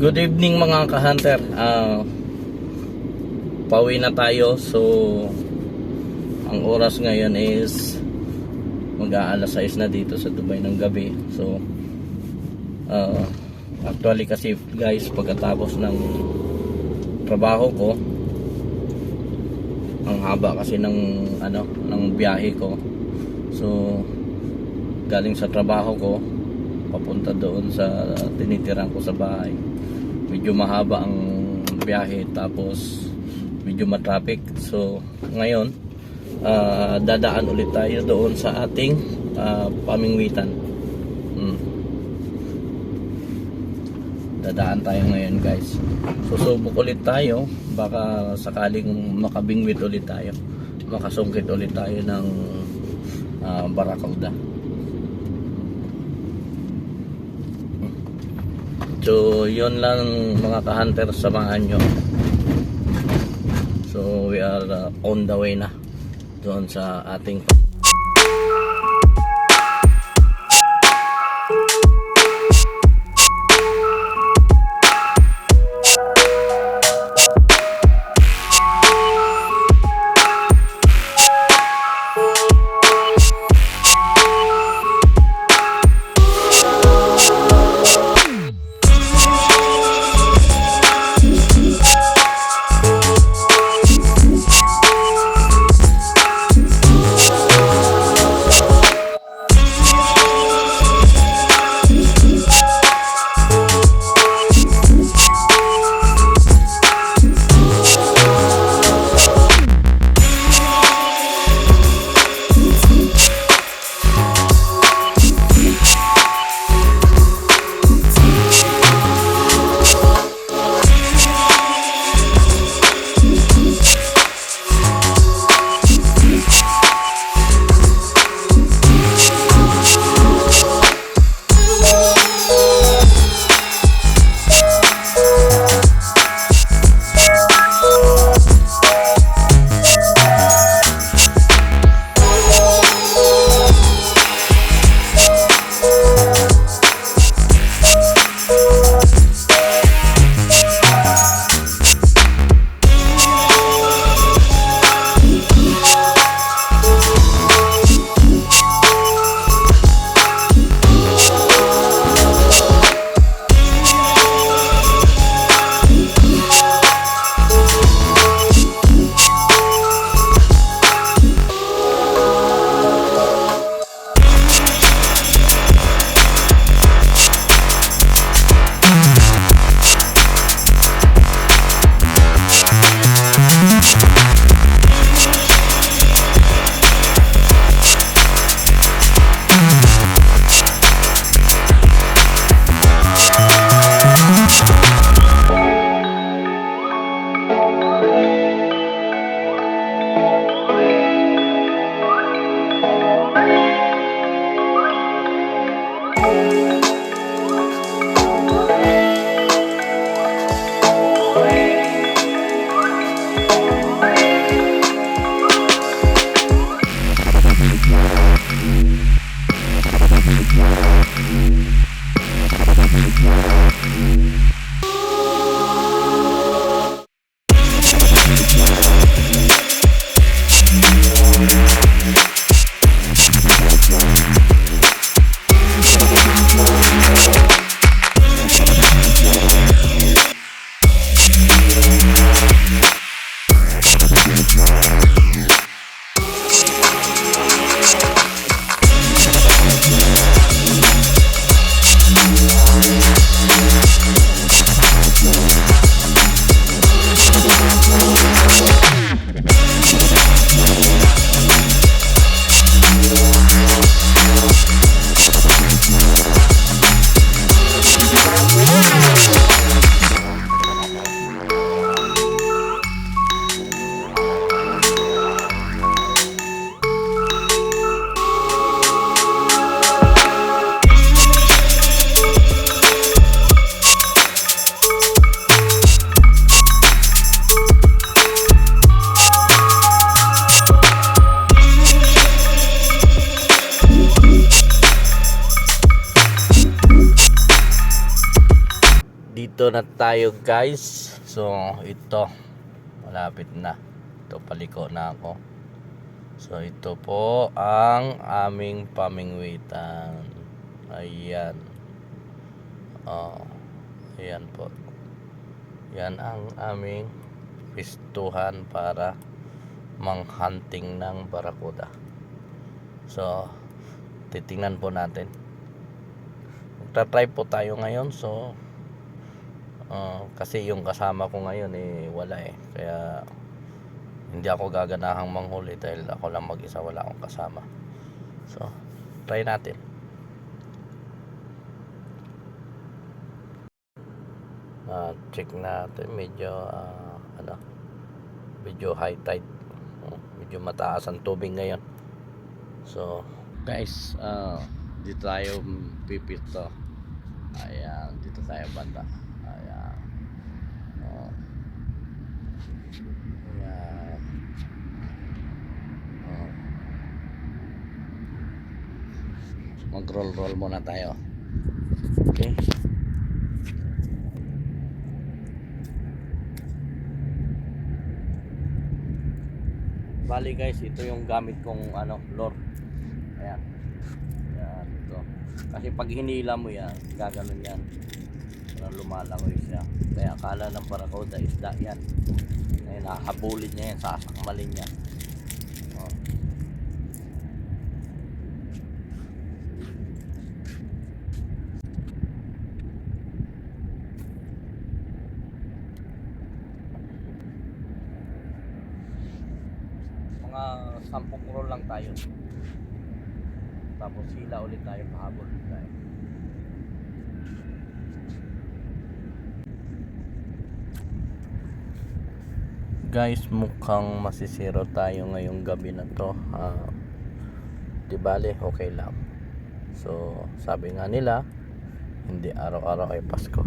Good evening mga ka-hunter. Pauwi na tayo. So ang oras ngayon is mag-aalas 6 na dito sa Dubai ng gabi. So actually kasi guys, pagkatapos ng trabaho ko, ang haba kasi ng biyahe ko. So galing sa trabaho ko papunta doon sa tinitirahan ko sa bahay, medyo mahaba ang biyahe, tapos medyo matraffic. So ngayon dadaan ulit tayo doon sa ating pamingwitan. Dadaan tayo ngayon guys. Susubok ulit tayo, baka sakaling makabingwit ulit tayo, makasungkit ulit tayo ng barracuda. So yun lang mga ka-hunter, samahan nyo. So we are on the way na doon sa ating Nandito na tayo guys. So ito, malapit na. Ito, paliko na ako. So ito po ang aming pamingwitan. Ayan. Oh, ayan po. Yan ang aming pistuhan para manghunting ng barakuda. So titingnan po natin. Magta-try po tayo ngayon. So kasi yung kasama ko ngayon wala kaya hindi ako gaganahang manghuli dahil ako lang mag-isa, wala akong kasama. So try natin. Check natin, medyo medyo high tide, medyo mataas ang tubig ngayon. So guys, dito tayo pipito. Ayan, dito tayo banda. Ayan. Ayan. Mag-roll muna tayo. Okay. Bali guys, ito yung gamit kong lure. Ayan. Ayan, ito. Kasi pag hinila mo yan, gaganon yan. Lumalangoy siya. Kaya akala ng barakuda isda yan. Kaya nahabulin niya yan, sasakmalin niya. Mga 10 roll lang tayo. Tapos hila ulit tayo, pahabol ulit tayo. Guys, mukhang masisiro tayo ngayong gabi na to. Di bale, okay lang. So sabi nga nila, hindi araw-araw ay Pasko.